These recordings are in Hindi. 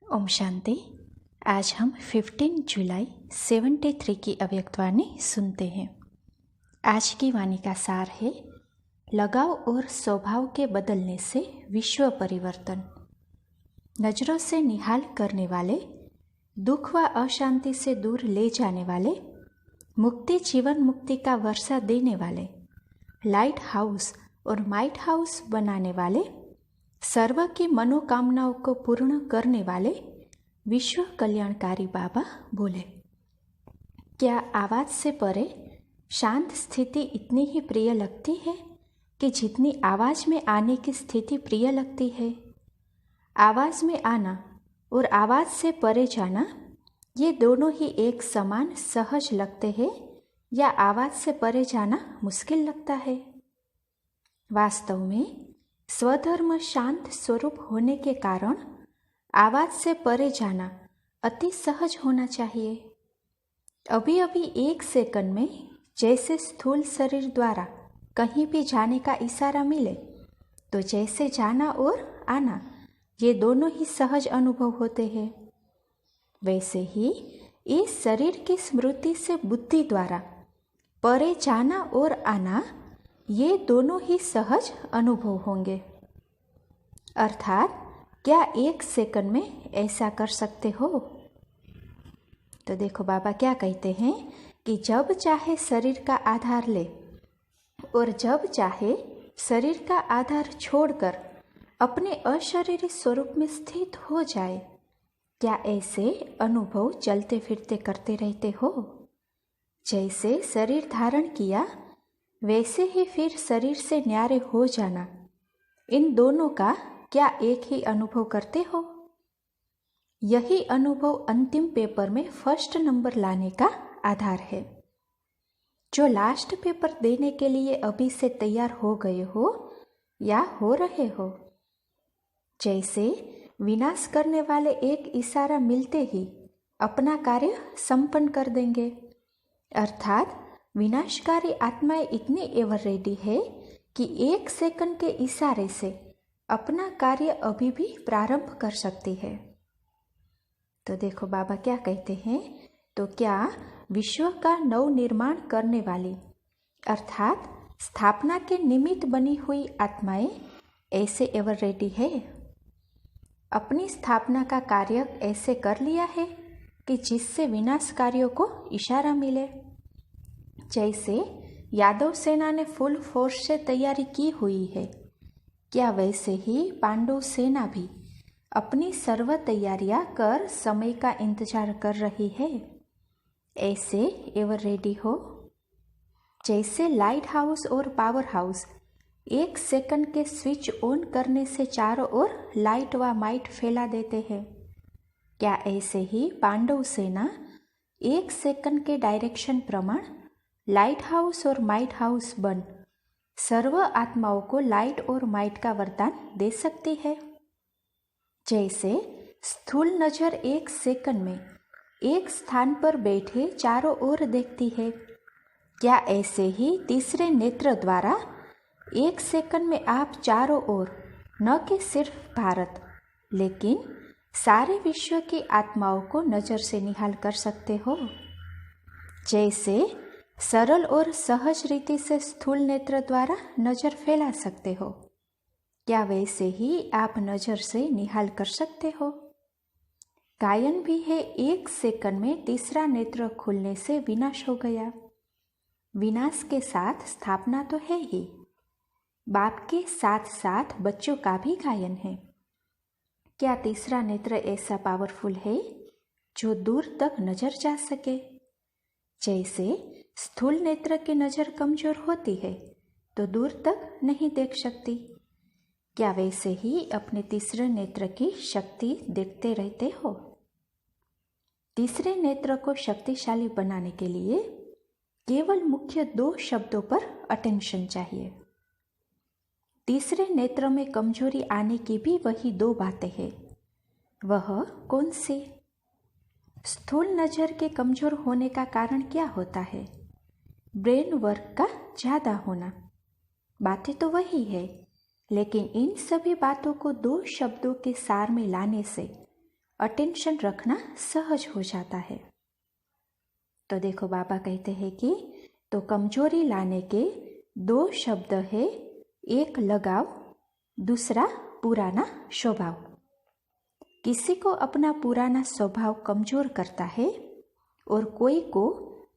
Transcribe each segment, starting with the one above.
ओम शांति। आज हम 15 जुलाई 73 की अव्यक्तवाणी सुनते हैं। आज की वाणी का सार है, लगाव और स्वभाव के बदलने से विश्व परिवर्तन। नजरों से निहाल करने वाले, दुख व अशांति से दूर ले जाने वाले, मुक्ति जीवन मुक्ति का वर्षा देने वाले, लाइट हाउस और माइट हाउस बनाने वाले, सर्व की मनोकामनाओं को पूर्ण करने वाले विश्व कल्याणकारी बाबा बोले, क्या आवाज से परे शांत स्थिति इतनी ही प्रिय लगती है कि जितनी आवाज में आने की स्थिति प्रिय लगती है? आवाज में आना और आवाज से परे जाना, ये दोनों ही एक समान सहज लगते हैं या आवाज से परे जाना मुश्किल लगता है? वास्तव में स्वधर्म शांत स्वरूप होने के कारण आवाज से परे जाना अति सहज होना चाहिए। अभी अभी एक सेकंड में जैसे स्थूल शरीर द्वारा कहीं भी जाने का इशारा मिले, तो जैसे जाना और आना ये दोनों ही सहज अनुभव होते हैं, वैसे ही इस शरीर की स्मृति से बुद्धि द्वारा परे जाना और आना ये दोनों ही सहज अनुभव होंगे। अर्थात क्या एक सेकंड में ऐसा कर सकते हो? तो देखो बाबा क्या कहते हैं कि जब चाहे शरीर का आधार ले और जब चाहे शरीर का आधार छोड़कर अपने अशरीरी स्वरूप में स्थित हो जाए, क्या ऐसे अनुभव चलते फिरते करते रहते हो? जैसे शरीर धारण किया वैसे ही फिर शरीर से न्यारे हो जाना, इन दोनों का क्या एक ही अनुभव करते हो? यही अनुभव अंतिम पेपर में फर्स्ट नंबर लाने का आधार है। जो लास्ट पेपर देने के लिए अभी से तैयार हो गए हो या हो रहे हो, जैसे विनाश करने वाले एक इशारा मिलते ही अपना कार्य संपन्न कर देंगे। अर्थात विनाशकारी आत्माएं इतनी एवर रेडी है कि एक सेकंड के इशारे से अपना कार्य अभी भी प्रारंभ कर सकती है। तो देखो बाबा क्या कहते हैं, तो क्या विश्व का नव निर्माण करने वाली अर्थात स्थापना के निमित्त बनी हुई आत्माएं ऐसे एवर रेडी है? अपनी स्थापना का कार्य ऐसे कर लिया है कि जिससे विनाश कार्यों को इशारा मिले। जैसे यादव सेना ने फुल फोर्स से तैयारी की हुई है, क्या वैसे ही पांडव सेना भी अपनी सर्व तैयारियां कर समय का इंतजार कर रही है? ऐसे एवर रेडी हो? जैसे लाइट हाउस और पावर हाउस एक सेकंड के स्विच ऑन करने से चारों ओर लाइट व माइट फैला देते हैं, क्या ऐसे ही पांडव सेना एक सेकंड के डायरेक्शन प्रमाण लाइट हाउस और माइट हाउस बन सर्व आत्माओं को लाइट और माइट का वरदान दे सकती है? जैसे स्थूल नजर एक सेकंड में एक स्थान पर बैठे चारों ओर देखती है, क्या ऐसे ही तीसरे नेत्र द्वारा एक सेकंड में आप चारों ओर न कि सिर्फ भारत लेकिन सारे विश्व की आत्माओं को नजर से निहाल कर सकते हो? जैसे सरल और सहज रीति से स्थूल नेत्र द्वारा नजर फैला सकते हो, क्या वैसे ही आप नजर से निहाल कर सकते हो? गायन भी है, एक सेकंड में तीसरा नेत्र खुलने से विनाश हो गया। विनाश के साथ स्थापना तो है ही, बाप के साथ साथ बच्चों का भी गायन है। क्या तीसरा नेत्र ऐसा पावरफुल है जो दूर तक नजर जा सके? जैसे स्थूल नेत्र की नजर कमजोर होती है तो दूर तक नहीं देख सकती, क्या वैसे ही अपने तीसरे नेत्र की शक्ति देखते रहते हो? तीसरे नेत्र को शक्तिशाली बनाने के लिए केवल मुख्य 2 शब्दों पर अटेंशन चाहिए। तीसरे नेत्र में कमजोरी आने की भी वही 2 बातें हैं। वह कौन सी? स्थूल नजर के कमजोर होने का कारण क्या होता है? ब्रेन वर्क का ज्यादा होना। बातें तो वही है, लेकिन इन सभी बातों को 2 शब्दों के सार में लाने से अटेंशन रखना सहज हो जाता है। तो देखो बाबा कहते हैं कि तो कमजोरी लाने के 2 शब्द है, एक लगाव, दूसरा पुराना स्वभाव। किसी को अपना पुराना स्वभाव कमजोर करता है और कोई को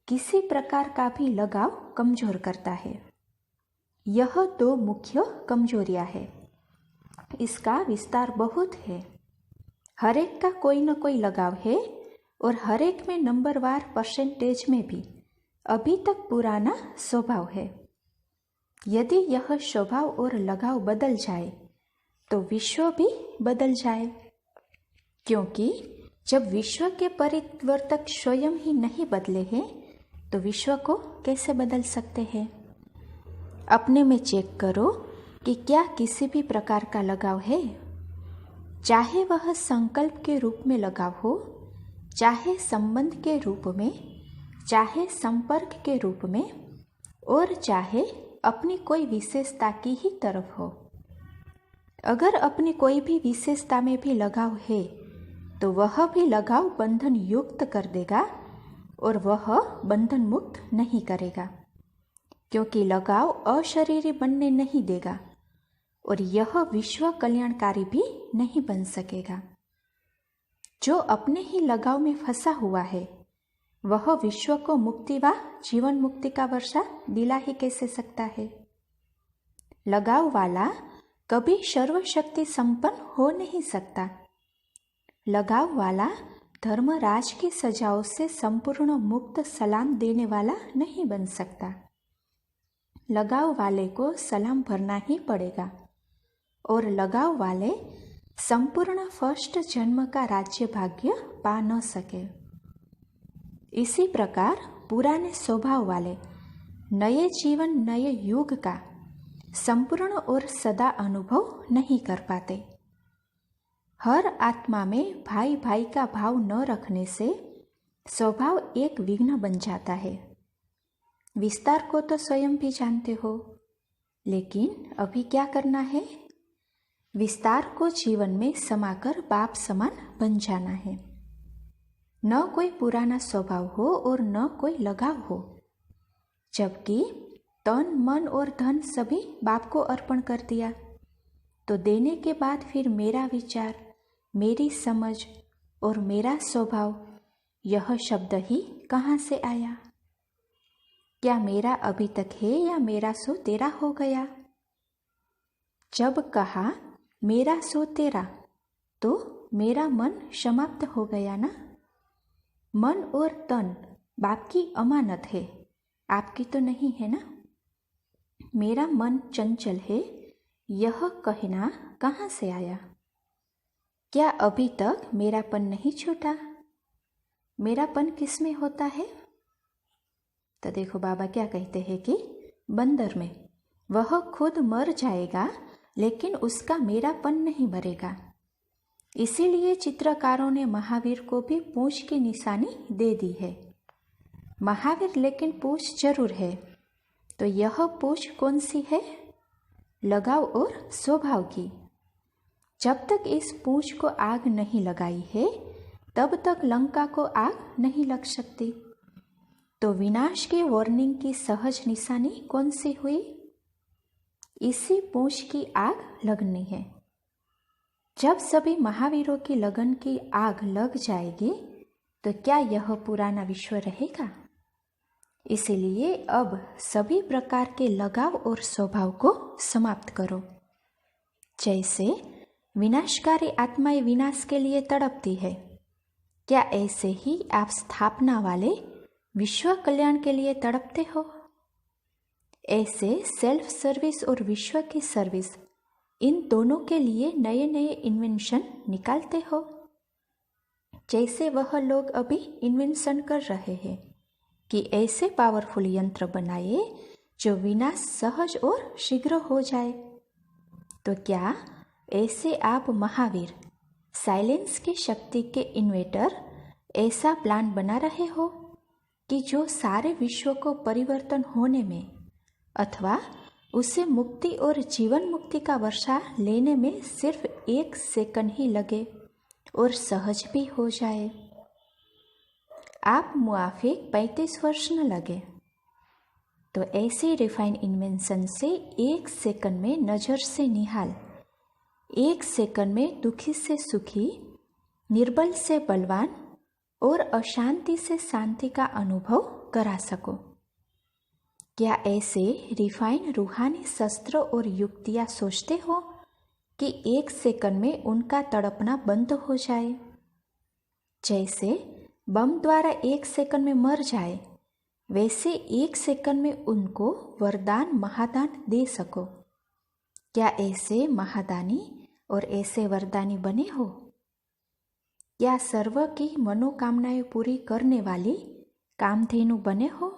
किसी प्रकार का भी लगाव कमजोर करता है। यह 2 मुख्य कमजोरियां है। इसका विस्तार बहुत है। हर एक का कोई न कोई लगाव है और हर एक में नंबरवार परसेंटेज में भी अभी तक पुराना स्वभाव है। यदि यह स्वभाव और लगाव बदल जाए तो विश्व भी बदल जाए, क्योंकि जब विश्व के परिवर्तक स्वयं ही नहीं बदले हैं तो विश्व को कैसे बदल सकते हैं। अपने में चेक करो कि क्या किसी भी प्रकार का लगाव है, चाहे वह संकल्प के रूप में लगाव हो, चाहे संबंध के रूप में, चाहे संपर्क के रूप में, और चाहे अपनी कोई विशेषता की ही तरफ हो। अगर अपनी कोई भी विशेषता में भी लगाव है तो वह भी लगाव बंधन युक्त कर देगा और वह बंधन मुक्त नहीं करेगा, क्योंकि लगाव अशरीरी बनने नहीं देगा और यह विश्व कल्याणकारी भी नहीं बन सकेगा। जो अपने ही लगाव में फंसा हुआ है वह विश्व को मुक्ति व जीवन मुक्ति का वर्षा दिला ही कैसे सकता है। लगाव वाला कभी सर्वशक्ति संपन्न हो नहीं सकता। लगाव वाला धर्मराज की सजाओं से संपूर्ण मुक्त सलाम देने वाला नहीं बन सकता। लगाव वाले को सलाम भरना ही पड़ेगा और लगाव वाले संपूर्ण फर्स्ट जन्म का राज्य भाग्य पा न सके। इसी प्रकार पुराने स्वभाव वाले नए जीवन नए युग का संपूर्ण और सदा अनुभव नहीं कर पाते। हर आत्मा में भाई भाई का भाव न रखने से स्वभाव एक विघ्न बन जाता है। विस्तार को तो स्वयं भी जानते हो, लेकिन अभी क्या करना है? विस्तार को जीवन में समाकर बाप समान बन जाना है। न कोई पुराना स्वभाव हो और न कोई लगाव हो, जबकि तन मन और धन सभी बाप को अर्पण कर दिया, तो देने के बाद फिर मेरा विचार, मेरी समझ और मेरा स्वभाव, यह शब्द ही कहाँ से आया? क्या मेरा अभी तक है या मेरा सो तेरा हो गया? जब कहा मेरा सो तेरा तो मेरा मन समाप्त हो गया ना। मन और तन बाप की अमानत है, आपकी तो नहीं है ना। मेरा मन चंचल है, यह कहना कहाँ से आया? क्या अभी तक मेरापन नहीं छूटा? मेरापन किस में होता है? तो देखो बाबा क्या कहते हैं कि बंदर में वह खुद मर जाएगा लेकिन उसका मेरापन नहीं मरेगा। इसीलिए चित्रकारों ने महावीर को भी पूंछ की निशानी दे दी है। महावीर लेकिन पूंछ जरूर है, तो यह पूंछ कौन सी है? लगाव और स्वभाव की। जब तक इस पूंछ को आग नहीं लगाई है तब तक लंका को आग नहीं लग सकती। तो विनाश की वार्निंग की सहज निशानी कौन सी हुई? इसी पूंछ की आग लगनी है। जब सभी महावीरों की लगन की आग लग जाएगी तो क्या यह पुराना विश्व रहेगा? इसीलिए अब सभी प्रकार के लगाव और स्वभाव को समाप्त करो। जैसे विनाशकारी आत्माएं विनाश के लिए तड़पती है, क्या ऐसे ही आप स्थापना वाले विश्व कल्याण के लिए तड़पते हो? ऐसे सेल्फ सर्विस और विश्व की सर्विस, इन दोनों के लिए नए नए इन्वेंशन निकालते हो। जैसे वह लोग अभी इन्वेंशन कर रहे हैं कि ऐसे पावरफुल यंत्र बनाए जो विनाश सहज और शीघ्र हो जाए। तो क्या ऐसे आप महावीर साइलेंस की शक्ति के इन्वेटर ऐसा प्लान बना रहे हो कि जो सारे विश्व को परिवर्तन होने में अथवा उसे मुक्ति और जीवन मुक्ति का वर्षा लेने में सिर्फ 1 सेकंड ही लगे और सहज भी हो जाए। आप मुआफिक 35 वर्ष न लगे। तो ऐसे रिफाइन इन्वेंशन से 1 सेकंड में नज़र से निहाल, 1 सेकंड में दुखी से सुखी, निर्बल से बलवान और अशांति से शांति का अनुभव करा सको। क्या ऐसे रिफाइन रूहानी शस्त्र और युक्तियाँ सोचते हो कि 1 सेकंड में उनका तड़पना बंद हो जाए? जैसे बम द्वारा 1 सेकंड में मर जाए, वैसे 1 सेकंड में उनको वरदान महादान दे सको। क्या ऐसे महादानी और ऐसे वरदानी बने हो? क्या सर्व की मनोकामनाएं पूरी करने वाली कामधेनु बने हो?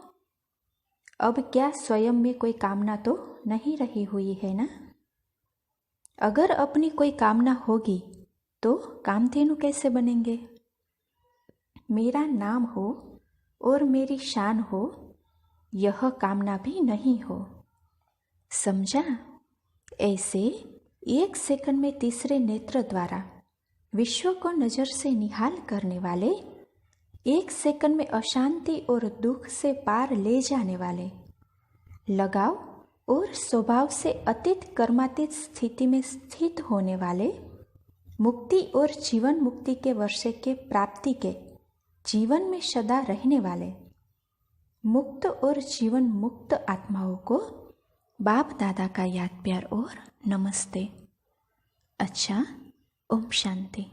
अब क्या स्वयं में कोई कामना तो नहीं रही हुई है ना? अगर अपनी कोई कामना होगी तो कामधेनु कैसे बनेंगे? मेरा नाम हो और मेरी शान हो, यह कामना भी नहीं हो। समझा? ऐसे 1 सेकंड में तीसरे नेत्र द्वारा विश्व को नज़र से निहाल करने वाले, 1 सेकंड में अशांति और दुख से पार ले जाने वाले, लगाव और स्वभाव से अतीत कर्मातीत स्थिति में स्थित होने वाले, मुक्ति और जीवन मुक्ति के वर्षे के प्राप्ति के जीवन में सदा रहने वाले, मुक्त और जीवन मुक्त आत्माओं को बाप दादा का याद प्यार और नमस्ते। अच्छा, ओम शांति।